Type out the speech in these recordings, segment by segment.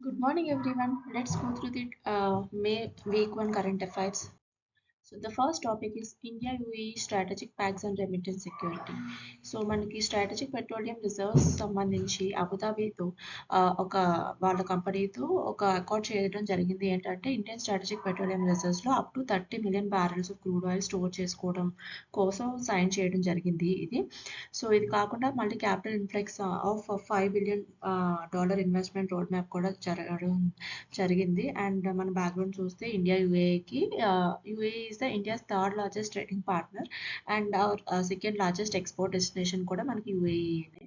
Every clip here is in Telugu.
Good morning, everyone. Let's go through the May week one current affairs. So the first topic is India UAE strategic pacts and remittance security. So మనకి స్ట్రాటజిక్ పెట్రోలియం రిజర్వ్స్ సంబంధించి అబుదాబితో ఒక వాళ్ళ కంపెనీతో ఒక అకౌంట్ చేయడం జరిగింది. ఏంటంటే ఇండియన్ స్ట్రాటజిక్ పెట్రోలియం రిజర్వ్స్లో up to 30 million barrels of crude oil store చేసుకోవడం కోసం సైన్ చేయడం జరిగింది ఇది. సో ఇది కాకుండా మళ్ళీ capital influx of $5 billion investment road map కూడా జరిగింది. అండ్ మన బ్యాక్గ్రౌండ్ చూస్తే ఇండియా యుఏఈకి UAE is the India's third largest trading partner and our second largest export destination కూడా మనకి యుఏఈనే.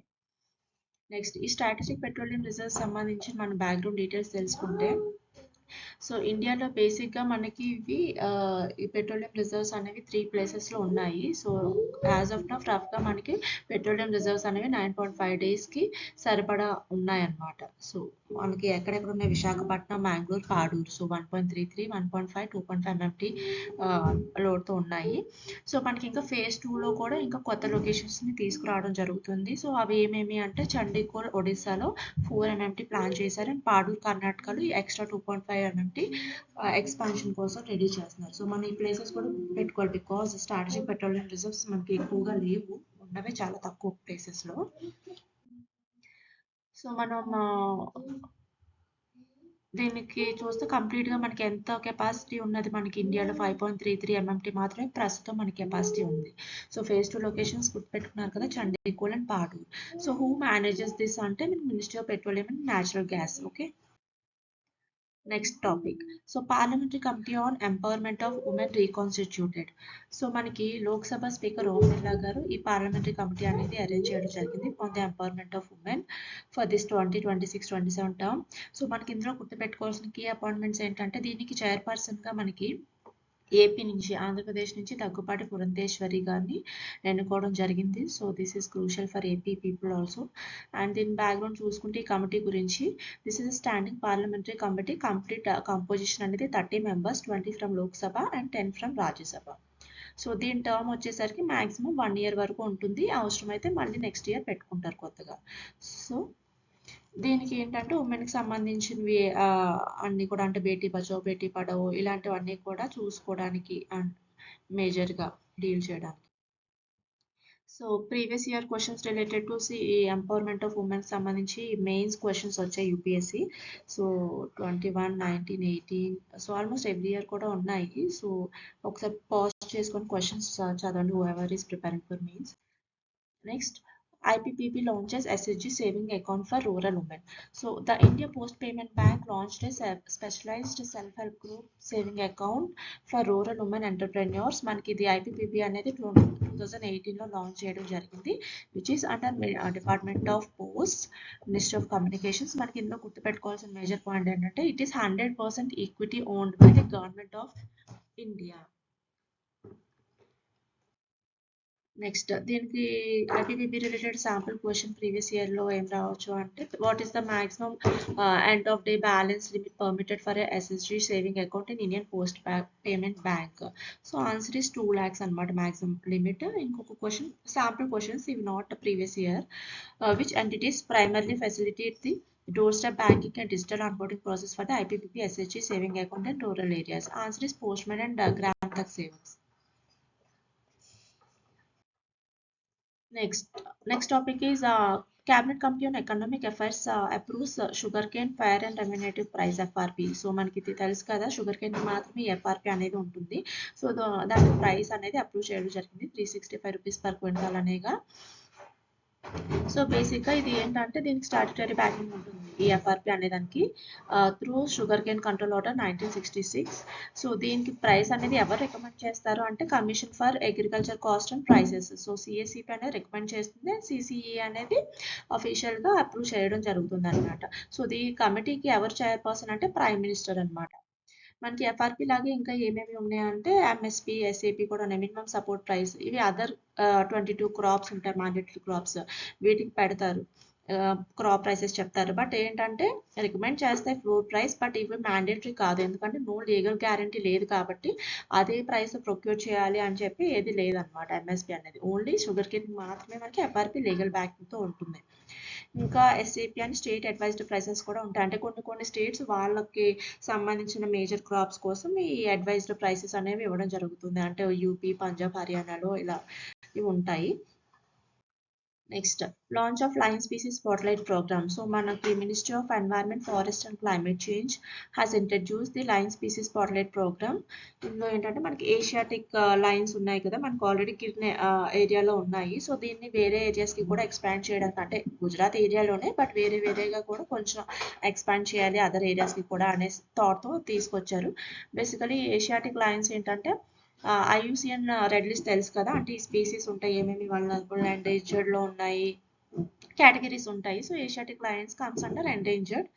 నెక్స్ట్ ఈ స్ట్రాటజిక్ పెట్రోలియం రిజర్వ్స్ సంబంధించి మన బ్యాక్గ్రౌండ్ డీటెయిల్స్ తెలుసుకుంటే, సో ఇండియాలో బేసిక్గా మనకి ఇవి ఈ పెట్రోలియం రిజర్వ్స్ అనేవి 3 ప్లేసెస్లో ఉన్నాయి. సో యాజ్ ఆఫ్ నౌ రఫ్గా మనకి పెట్రోలియం రిజర్వ్స్ అనేవి 9.5 డేస్కి సరిపడా ఉన్నాయన్నమాట. సో మనకి ఎక్కడెక్కడ ఉన్నాయి, విశాఖపట్నం, మ్యాంగ్లూర్, పాడూరు. సో 1.33, 1.5, 2.5 MMT లోడ్తో ఉన్నాయి. సో మనకి ఇంకా phase 2లో కూడా ఇంకా కొత్త లొకేషన్స్ని తీసుకురావడం జరుగుతుంది. సో అవి ఏమేమి అంటే చండీగఢ్ ఒడిస్సాలో 4 MMT ప్లాన్ చేశారు అండ్ పాడూరు కర్ణాటకలో ఎక్స్ట్రా 2.5 MMT ఎక్స్పాన్షన్ కోసం రెడీ చేస్తున్నారు. సో మన ఈ ప్లేసెస్ కూడా పెట్టుకోవాలి, బికాస్ స్ట్రాటజిక్ పెట్రోలియం రిజర్వ్స్ మనకి ఎక్కువగా లేవు, ఉన్నవే చాలా తక్కువ ప్లేసెస్లో. సో మనం దీనికి చూస్తే కంప్లీట్గా మనకి ఎంత కెపాసిటీ ఉన్నది, మనకి ఇండియాలో 5.33 MMT మాత్రమే ప్రస్తుతం మనకి కెపాసిటీ ఉంది. సో phase 2 లొకేషన్స్ గుర్తుపెట్టుకున్నారు కదా, Chandigarh and Padur. So who manages this అంటే ministry of petroleum and natural gas. Okay, next topic. So parliamentary committee on empowerment of women reconstituted. So మనకి లోక్సభ స్పీకర్ ఓం బిర్లా గారు ఈ పార్లమెంటరీ కమిటీ అనేది అరేంజ్ చేయడం జరిగింది on the empowerment of women for this 2026-27 term. So మనకి ఇందులో గుర్తుపెట్టుకోవాల్సిన కీ అపాయింట్మెంట్స్ ఏంటంటే, దీనికి చైర్పర్సన్గా మనకి ఏపీ నుంచి, ఆంధ్రప్రదేశ్ నుంచి దగ్గుపాటి పురంధేశ్వరి గారిని ఎన్నుకోవడం జరిగింది. So this is crucial for AP people also. And దీని బ్యాక్గ్రౌండ్ చూసుకుంటే ఈ కమిటీ గురించి, this is standing parliamentary committee. Complete composition అనేది 30 members, 20 from Lok Sabha and 10 from Rajya Sabha. So దీని టర్మ్ వచ్చేసరికి మాక్సిమం 1 year వరకు ఉంటుంది, అవసరమైతే మళ్ళీ నెక్స్ట్ ఇయర్ పెట్టుకుంటారు కొత్తగా. సో దీనికి ఏంటంటే ఉమెన్కి సంబంధించినవి అన్నీ కూడా, అంటే బేటీ బచావో బేటీ పడావో ఇలాంటివన్నీ కూడా చూసుకోవడానికి అండ్ మేజర్గా డీల్ చేయడానికి. So previous year questions related to empowerment of women సంబంధించి మెయిన్స్ క్వశ్చన్స్ వచ్చాయి UPSC. So 21, 19, 18, so almost every year కూడా ఉన్నాయి. సో ఒకసారి పాజ్ చేసుకొని క్వశ్చన్స్ చదవండి, who ever is preparing for mains. Next, IPPB launches SSG saving account for rural women. So the India Post Payment Bank launched a specialized self-help group saving account for rural women entrepreneurs. మనకి ఇది IPPB అనేది 2018లో లాంచ్ చేయడం జరిగింది, which is under department of post, ministry of communications. మనకి ఇందులో గుర్తుపెట్టుకోవాల్సిన మేజర్ పాయింట్ ఏంటంటే, it is 100% equity owned by the government of India. Next దీనికి IPPB related sample question previous ఇయర్లో ఏం రావచ్చు అంటే, what is the maximum end of day balance limit permitted for SSG saving account in Indian post payment bank. So answer is 2 lakhs అనమాట మ్యాక్సిమం లిమిట్. ఇంకొక క్వశ్చన్, శాంపుల్ క్వశ్చన్స్ ఇవి not previous year. Which entities primarily facilitate the doorstep banking and digital onboarding process for the IPPB SHG saving account in rural areas? Answer is Postman and Gram Tak Savings. Next topic is Cabinet Committee on Economic Affairs approves sugarcane fair and remunerative price FRP. So మనకి ఇది తెలుసు కదా, షుగర్ కేన్ మాత్రమే FRP అనేది ఉంటుంది. సో దాని ప్రైస్ అనేది అప్రూవ్ చేయడం జరిగింది, 365 rupees per quintal అనేగా. సో బేసిక్గా ఇది ఏంటంటే, దీనికి స్టాట్యుటరీ బ్యాకింగ్ ఉంటుంది ఈ ఎఫ్ఆర్పి అనేదానికి through sugar cane control order 1966. So దీనికి ప్రైస్ అనేది ఎవరు రికమెండ్ చేస్తారు అంటే, commission for agriculture cost and prices. So CSCP అనేది రికమెండ్ చేస్తుంది, సిసిఈ అనేది అఫీషియల్గా అప్రూవ్ చేయడం జరుగుతుంది అనమాట. సో ఈ కమిటీకి ఎవరు చైర్పర్సన్ అంటే ప్రైమ్ మినిస్టర్ అనమాట. మనకి ఎఫ్ఆర్పి లాగే ఇంకా ఏమేమి ఉన్నాయంటే, ఎంఎస్పి, ఎస్ఏపి కూడా ఉన్నాయి, మినిమం సపోర్ట్ ప్రైస్. ఇవి అదర్ 22 క్రాప్స్ ఉంటాయి, మ్యాండేటరీ క్రాప్స్, వీటికి పెడతారు, క్రాప్ ప్రైసెస్ చెప్తారు. బట్ ఏంటంటే రికమెండ్ చేస్తాయి ఫ్లోర్ ప్రైస్, బట్ ఇవి మ్యాండేటరీ కాదు, ఎందుకంటే నో లీగల్ గ్యారంటీ లేదు కాబట్టి అదే ప్రైస్ ప్రొక్యూర్ చేయాలి అని చెప్పి ఏది లేదనమాట. ఎంఎస్పి అనేది ఓన్లీ షుగర్ కేన్ మాత్రమే మనకి ఎఫ్ఆర్పి లీగల్ బ్యాకింగ్తో ఉంటుంది. ఇంకా ఎస్ఏపి అని స్టేట్ అడ్వైజ్డ్ ప్రైసెస్ కూడా ఉంటాయి. అంటే కొన్ని స్టేట్స్ వాళ్ళకి సంబంధించిన మేజర్ క్రాప్స్ కోసం ఈ అడ్వైజ్డ్ ప్రైసెస్ అనేవి ఇవ్వడం జరుగుతుంది. అంటే యూపీ, పంజాబ్, హర్యానాలో ఇలా ఇవి ఉంటాయి. Next launch of line species spotlight programme. So మనకి ministry of environment, forest and climate change has introduce the line species spotlight programme. ఇందులో ఏంటంటే మనకి ఏషియాటిక్ లైన్స్ ఉన్నాయి కదా, మనకు ఆల్రెడీ గిరిన ఏరియాలో ఉన్నాయి. సో దీన్ని వేరే ఏరియాస్కి కూడా ఎక్స్పాండ్ చేయడానికి, అంటే గుజరాత్ ఏరియాలోనే బట్ వేరేగా కూడా కొంచెం ఎక్స్పాండ్ చేయాలి అదర్ ఏరియాస్కి కూడా అనే థాట్తో తీసుకొచ్చారు. బేసికలీ ఏషియాటిక్ లైన్స్ ఏంటంటే ఐయుసిఎన్ రెడ్ లిస్ట్ తెలుసు కదా, అంటే ఈ స్పీసీస్ ఉంటాయి ఏమేమి వల్నరబుల్, ఎండేంజర్డ్లో ఉన్నాయి, కేటగిరీస్ ఉంటాయి. So Asiatic Lions comes under endangered.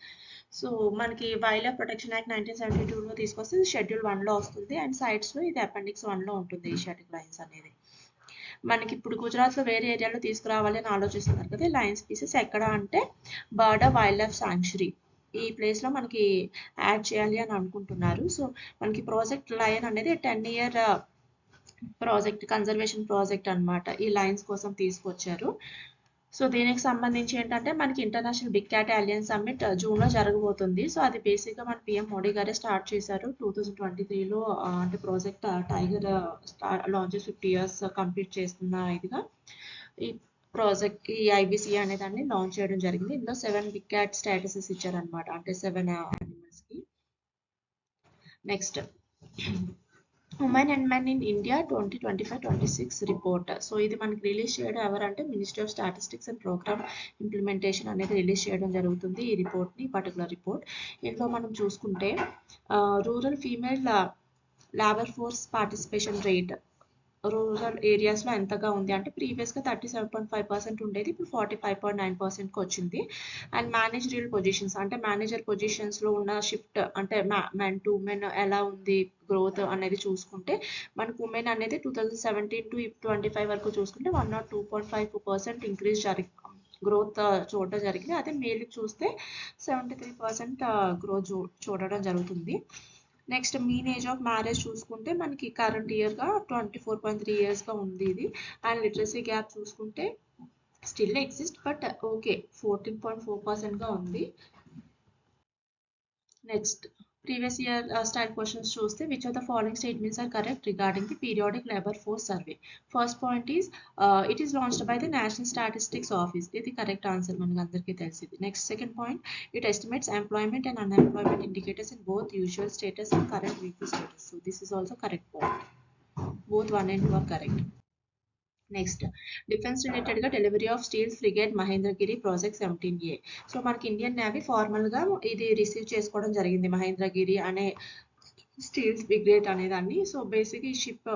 So మనకి వైల్డ్ లైఫ్ ప్రొటెక్షన్ యాక్ట్ 1972లో తీసుకొస్తే షెడ్యూల్ 1లో వస్తుంది, అండ్ సైట్స్లో ఇది అపెండిక్స్ 1లో ఉంటుంది ఏషియాటిక్ లయన్స్ అనేది. మనకి ఇప్పుడు గుజరాత్లో వేరే ఏరియాలో తీసుకురావాలి అని ఆలోచిస్తున్నారు కదా లయన్ స్పీసెస్. ఎక్కడ అంటే బర్డా వైల్డ్ లైఫ్ శాంక్చురీ ఈ ప్లేస్లో మనకి యాడ్ చేయాలి అని అనుకుంటున్నారు. సో మనకి ప్రాజెక్ట్ లయన్ అనేది 10-year ప్రాజెక్ట్, కన్జర్వేషన్ ప్రాజెక్ట్ అన్నమాట. ఈ లైన్స్ కోసం తీసుకొచ్చారు. సో దీనికి సంబంధించి ఏంటంటే మనకి international big cat alliance summit జూన్లో జరగబోతుంది. సో అది బేసిక్గా మన పిఎం మోడీ గారే స్టార్ట్ చేశారు 2023లో. అంటే project tiger launches 50 years complete చేస్తున్న ఇదిగా ఈ ప్రాజెక్ట్ ఈ ఐబిసి అనే దాన్ని లాంచ్ చేయడం జరిగింది. ఇందులో 7 బిగ్ క్యాట్ స్టేటసెస్ ఇచ్చారనమాట, అంటే 7 యానిమల్స్కి. Next women and men in India 2025-26 report. So ఇది మనకి రిలీజ్ చేయడం ఎవరంటే ministry of statistics and programme implementation అనేది రిలీజ్ చేయడం జరుగుతుంది ఈ రిపోర్ట్ని, పర్టికులర్ రిపోర్ట్. ఇందులో మనం చూసుకుంటే rural female labour force participation rate rural ఏరియాస్లో ఎంతగా ఉంది అంటే ప్రీవియస్గా 37.5% ఉండేది, ఇప్పుడు 45.9%కి వచ్చింది. అండ్ మేనేజరియల్ పొజిషన్స్, అంటే మేనేజర్ పొజిషన్స్లో ఉన్న షిఫ్ట్, అంటే మెన్ టు ఉమెన్ ఎలా ఉంది గ్రోత్ అనేది చూసుకుంటే మనకు ఉమెన్ అనేది 2017 to 25 వరకు చూసుకుంటే 102.5% ఇంక్రీజ్ గ్రోత్ చూడడం జరిగింది. అదే మేల్కి చూస్తే 73% గ్రోత్ చూడడం జరుగుతుంది. Next mean age of marriage చూసుకుంటే మనకి కరెంట్ ఇయర్గా 24.3 yearsగా ఉంది ఇది. అండ్ లిటరసీ గ్యాప్ చూసుకుంటే స్టిల్ ఎగ్జిస్ట్ బట్ ఓకే 14.4%గా ఉంది. Next previous year style questions చూస్తే which of the following statements are correct regarding the periodic labour force survey. First point is it is launched by the national statistics office. ఇది కరెక్ట్ ఆన్సర్, మనకు అందరికీ తెలిసింది. Next second point, it estimates employment and unemployment indicators in both usual status and current weekly status. So this is also correct point. Both 1 and 2 are correct. Next defence రిలేటెడ్గా delivery of steel frigate Mahendragiri project 17A. So మనకి ఇండియన్ నేవీ ఫార్మల్గా ఇది రిసీవ్ చేసుకోవడం జరిగింది మహేంద్రగిరి అనే స్టీల్ ఫ్రిగేట్ అనేదాన్ని. సో బేసిక్ ఈ షిప్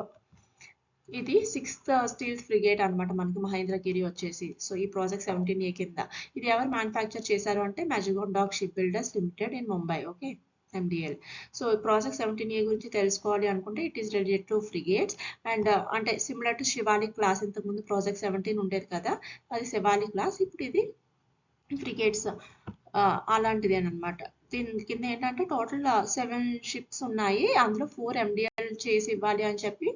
ఇది 6th స్టీల్ ఫ్రిగేట్ అనమాట మనకి మహేంద్రగిరి వచ్చేసి. సో ఈ ప్రాజెక్ట్ 17A కింద ఇది ఎవరు మ్యానుఫ్యాక్చర్ చేశారు అంటే Mazagon ship builders limited in Mumbai. Okay, MDL. So project 17A గురించి తెలుసుకోవాలి అనుకుంటే it is related to frigates and అంటే సిమిలర్ టు శివాలిక్ క్లాస్. ఇంతకుముందు ప్రాజెక్ట్ 17 ఉండేది కదా, అది శివాలిక్ క్లాస్, ఇప్పుడు ఇది ఫ్రిగేట్స్ అలాంటిది అనమాట. దీని కింద ఏంటంటే టోటల్ 7 షిప్స్ ఉన్నాయి, అందులో 4 MDL చేసి ఇవ్వాలి అని చెప్పి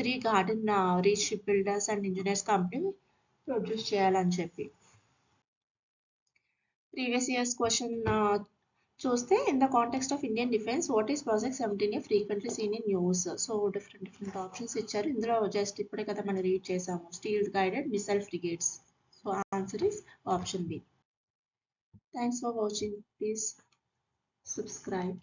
3 Garden Reach Ship Builders and Engineers company produce చేయాలని చెప్పి. ప్రీవియస్ ఇయర్స్ క్వశ్చన్ చూస్తే in the context of Indian defence what is project 17A frequently seen in news. So different options ఇచ్చారు. ఇందులో జస్ట్ ఇప్పుడే కదా మనం రీడ్ చేసాము, steel guided missile frigates. So answer is option B. Thanks for watching. Please subscribe.